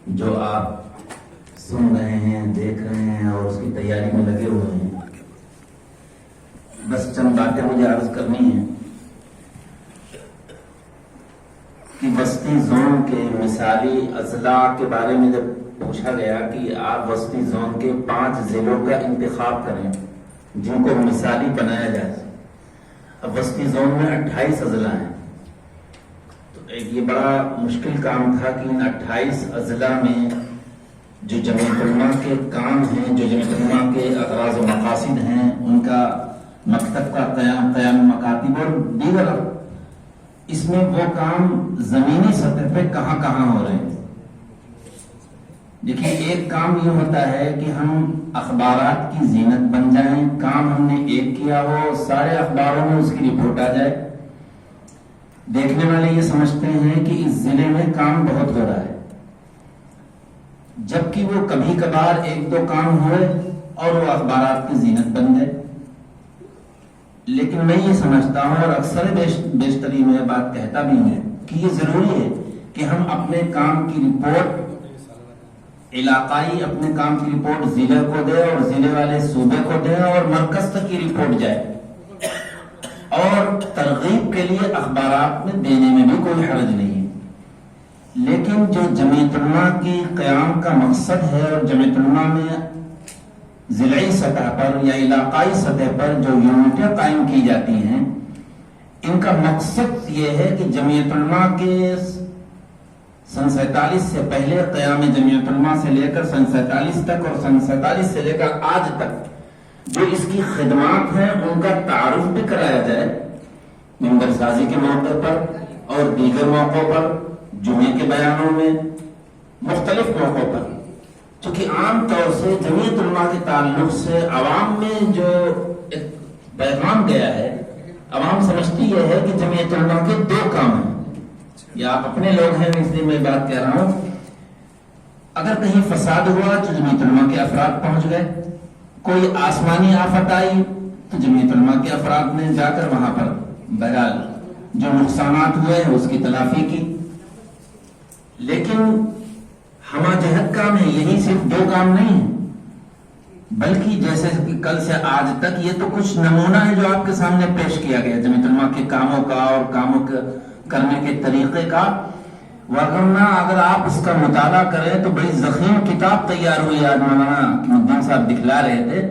جو آپ سن رہے ہیں، دیکھ رہے ہیں اور اس کی تیاری میں لگے ہوئے ہیں، بس چند باتیں مجھے عرض کرنی ہیں کہ وسطی زون کے مثالی اضلاع کے بارے میں جب پوچھا گیا کہ آپ وسطی زون کے 5 ضلعوں کا انتخاب کریں جن کو مثالی بنایا جائے. اب وسطی زون میں 28 اضلاع ہیں، تو یہ بڑا مشکل کام تھا کہ ان 28 اضلاع میں جو جمعیت علماء کے کام ہیں، جو جمعیت علماء کے اغراض و مقاصد ہیں، ان کا مکتب کا قیام مکاتب اور دیگر، اس میں وہ کام زمینی سطح پہ کہاں کہاں ہو رہے ہیں. دیکھیے، ایک کام یہ ہوتا ہے کہ ہم اخبارات کی زینت بن جائیں، کام ہم نے ایک کیا ہو، سارے اخباروں میں اس کی رپورٹ آ جائے، دیکھنے والے یہ سمجھتے ہیں کہ اس ضلع میں کام بہت ہو رہا ہے، جبکہ وہ کبھی کبھار 1-2 کام ہوئے اور وہ اخبارات کی زینت بن گئے. لیکن میں یہ سمجھتا ہوں، اور اکثر بیشتری میں بات کہتا بھی ہوں، کہ یہ ضروری ہے کہ ہم اپنے کام کی رپورٹ علاقائی، اپنے کام کی رپورٹ ضلع کو دیں اور ضلع والے صوبے کو دیں اور مرکز تک کی رپورٹ جائے. اور ترغیب کے لیے اخبارات میں دینے میں بھی کوئی حرج نہیں ہے. لیکن جو جمعیت علماء کی قیام کا مقصد ہے، اور جمعیت علماء میں ضلعی سطح پر یا علاقائی سطح پر جو یونٹیں قائم کی جاتی ہیں، ان کا مقصد یہ ہے کہ جمعیت علماء کے سن 47 سے پہلے، قیام جمعیت علماء سے لے کر سن 47 تک اور سن 47 سے لے کر آج تک جو اس کی خدمات ہیں ان کا تعارف بھی کرایا جائے، منبر سازی کے موقع پر اور دیگر موقعوں پر، جمعے کے بیانوں میں، مختلف موقعوں پر. چونکہ عام طور سے جمعیت علماء کے تعلق سے عوام میں جو ایک پیغام گیا ہے، عوام سمجھتی یہ ہے کہ جمعیت علماء کے 2 کام ہیں. یا آپ اپنے لوگ ہیں، اس لیے میں بات کہہ رہا ہوں، اگر کہیں فساد ہوا تو جمعیت علماء کے افراد پہنچ گئے، کوئی آسمانی آفت آئی تو جمعیت علماء کے افراد نے جا کر وہاں پر بہرحال جو نقصانات ہوئے ہیں اس کی تلافی کی. لیکن ہمہ جہت کام ہے، یہی صرف 2 کام نہیں ہے، بلکہ جیسے کہ کل سے آج تک یہ تو کچھ نمونہ ہے جو آپ کے سامنے پیش کیا گیا جمعیت علماء کے کاموں کا اور کاموں کے کرنے کے طریقے کا. ورنہ اگر آپ اس کا مطالعہ کریں تو بڑی ضخیم کتاب تیار ہوئی. آج مولانا الدین صاحب دکھلا رہے تھے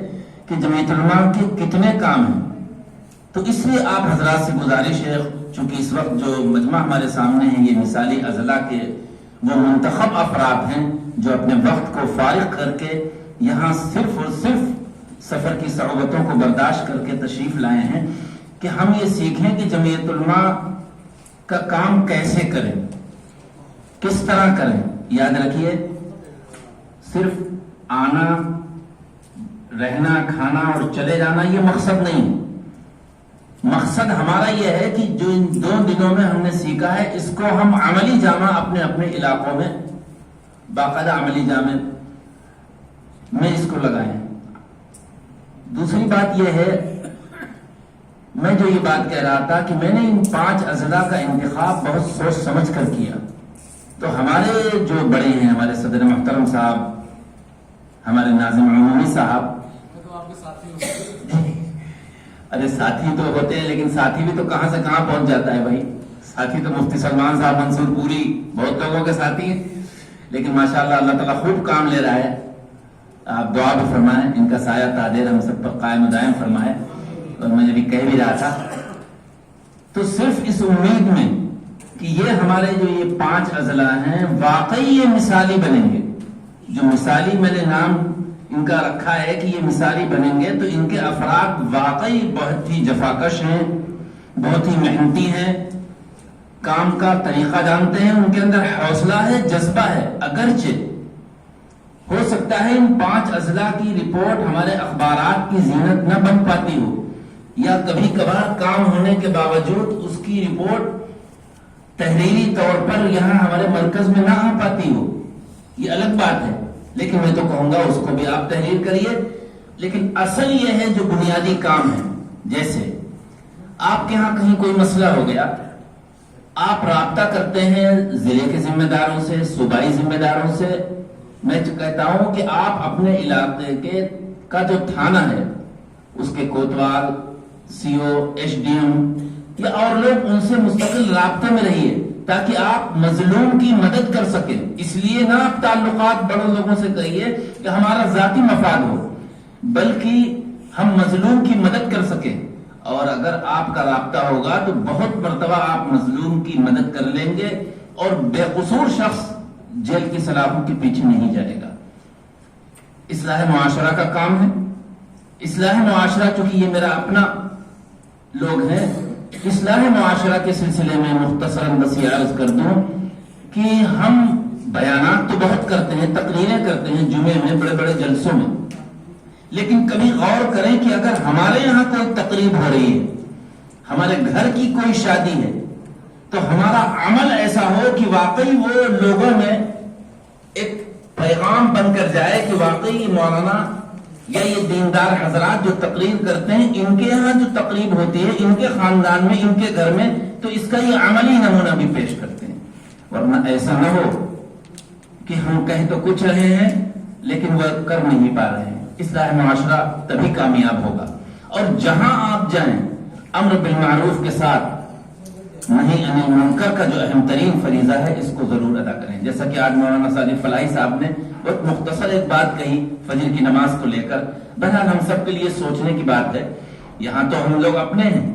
کہ جمعیت علماء کے کتنے کام ہیں. تو اس لیے آپ حضرات سے گزارش ہے، چونکہ اس وقت جو مجمع ہمارے سامنے ہے یہ مثالی اضلاع کے وہ منتخب افراد ہیں جو اپنے وقت کو فارغ کر کے یہاں صرف اور صرف سفر کی صعوبتوں کو برداشت کر کے تشریف لائے ہیں کہ ہم یہ سیکھیں کہ جمعیت علماء کا کام کیسے کریں، کس طرح کریں. یاد رکھیے، صرف آنا، رہنا، کھانا اور چلے جانا یہ مقصد نہیں. مقصد ہمارا یہ ہے کہ جو ان 2 دنوں میں ہم نے سیکھا ہے اس کو ہم عملی جامہ اپنے اپنے علاقوں میں، باقاعدہ عملی جامع میں اس کو لگائیں. دوسری بات یہ ہے، میں جو یہ بات کہہ رہا تھا کہ میں نے ان 5 اضلاع کا انتخاب بہت سوچ سمجھ کر کیا. تو ہمارے جو بڑے ہیں، ہمارے صدر محترم صاحب، ہمارے ناظم عمومی صاحب، ارے ساتھی تو ہوتے ہیں لیکن ساتھی بھی تو کہاں سے کہاں پہنچ جاتا ہے بھائی. ساتھی تو مفتی سلمان صاحب، منصور پوری، بہت لوگوں کے ساتھی ہیں، لیکن ماشاءاللہ اللہ تعالیٰ خوب کام لے رہا ہے. آپ دعا بھی فرمائیں، ان کا سایہ تادیر ہم سب پر قائم و دائم فرمائے. اور میں جب کہہ بھی رہا تھا تو صرف اس امید میں کہ یہ ہمارے جو یہ 5 اضلاع ہیں واقعی یہ مثالی بنیں گے. جو مثالی میں نے نام ان کا رکھا ہے کہ یہ مثالی بنیں گے، تو ان کے افراد واقعی بہت ہی جفاکش ہیں، بہت ہی محنتی ہیں، کام کا طریقہ جانتے ہیں، ان کے اندر حوصلہ ہے، جذبہ ہے. اگرچہ ہو سکتا ہے ان 5 اضلاع کی رپورٹ ہمارے اخبارات کی زینت نہ بن پاتی ہو، یا کبھی کبھار کام ہونے کے باوجود اس کی رپورٹ تحریری طور پر یہاں ہمارے مرکز میں نہ آ پاتی ہو، یہ الگ بات ہے. لیکن میں تو کہوں گا اس کو بھی آپ تحریر کریے. لیکن اصل یہ ہے جو بنیادی کام ہے، جیسے آپ کے ہاں کہیں کوئی مسئلہ ہو گیا، آپ رابطہ کرتے ہیں ضلع کے ذمہ داروں سے، صوبائی ذمہ داروں سے. میں کہتا ہوں کہ آپ اپنے علاقے کا جو تھانہ ہے اس کے کوتوال، سی او، ایس ڈی ایم یا اور لوگ، ان سے مستقل رابطے میں رہیے تاکہ آپ مظلوم کی مدد کر سکیں. اس لیے نہ آپ تعلقات بڑے لوگوں سے کریے کہ ہمارا ذاتی مفاد ہو، بلکہ ہم مظلوم کی مدد کر سکیں. اور اگر آپ کا رابطہ ہوگا تو بہت مرتبہ آپ مظلوم کی مدد کر لیں گے اور بے قصور شخص جیل کی سلاخوں کے پیچھے نہیں جائے گا. اصلاح معاشرہ کا کام ہے. اصلاح معاشرہ، چونکہ یہ میرا اپنا لوگ ہیں، اصلاح معاشرہ کے سلسلے میں مختصراً بس یہ عرض کر دوں کہ ہم بیانات تو بہت کرتے ہیں، تقریریں کرتے ہیں جمعے میں، بڑے بڑے جلسوں میں، لیکن کبھی غور کریں کہ اگر ہمارے یہاں کوئی تقریب ہو رہی ہے، ہمارے گھر کی کوئی شادی ہے، تو ہمارا عمل ایسا ہو کہ واقعی وہ لوگوں میں ایک پیغام بن کر جائے کہ واقعی مولانا یا یہ دیندار حضرات جو تقریر کرتے ہیں، ان کے یہاں جو تقریب ہوتی ہے، ان کے خاندان میں، ان کے گھر میں، تو اس کا یہ عملی نمونہ بھی پیش کرتے ہیں. ورنہ ایسا نہ ہو کہ ہم کہہ تو کچھ رہے ہیں لیکن وہ کر نہیں پا رہے ہیں. اصلاح معاشرہ تبھی کامیاب ہوگا. اور جہاں آپ جائیں، امر بالمعروف کے ساتھ نہی عن المنکر کا جو اہم ترین فریضہ ہے، اس کو ضرور ادا کریں. جیسا کہ آج مولانا صادق فلاحی صاحب نے بہت مختصر ایک بات کہی فجر کی نماز کو لے کر. بہرحال ہم سب کے لیے سوچنے کی بات ہے. یہاں تو ہم لوگ اپنے ہیں،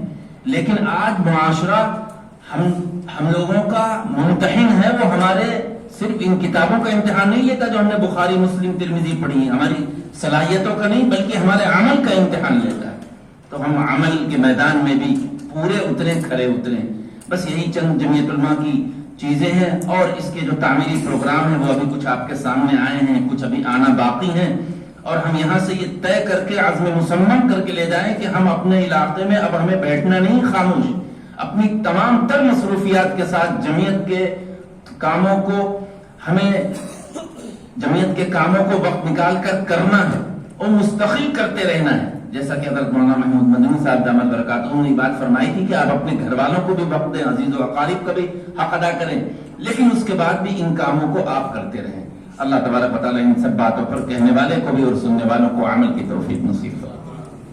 لیکن آج معاشرہ ہم لوگوں کا ممتحن ہے. وہ ہمارے صرف ان کتابوں کا امتحان نہیں لیتا جو ہم نے بخاری، مسلم، ترمذی پڑھی، ہماری صلاحیتوں کا نہیں بلکہ ہمارے عمل کا امتحان لیتا ہے. تو ہم عمل کے میدان میں بھی پورے اتریں، کھڑے اتریں. بس یہی چند جمعیت علماء کی چیزیں ہیں. اور اس کے جو تعمیری پروگرام ہیں وہ ابھی کچھ آپ کے سامنے آئے ہیں، کچھ ابھی آنا باقی ہیں. اور ہم یہاں سے یہ طے کر کے عزم مصمم کر کے لے جائیں کہ ہم اپنے علاقے میں اب ہمیں بیٹھنا نہیں، خاموش اپنی تمام تر مصروفیات کے ساتھ جمعیت کے کاموں کو وقت نکال کر کرنا ہے اور مستقل کرتے رہنا ہے. جیسا کہ حضرت مولانا محمود مدنی صاحب دامت برکاتہم نے بات فرمائی تھی کہ آپ اپنے گھر والوں کو بھی وقت دیں، عزیز و اقارب کا بھی حق ادا کریں، لیکن اس کے بعد بھی ان کاموں کو آپ کرتے رہیں. اللہ تبارک و تعالیٰ ان سب باتوں پر کہنے والے کو بھی اور سننے والوں کو عمل کی توفیق نصیب فرمائے.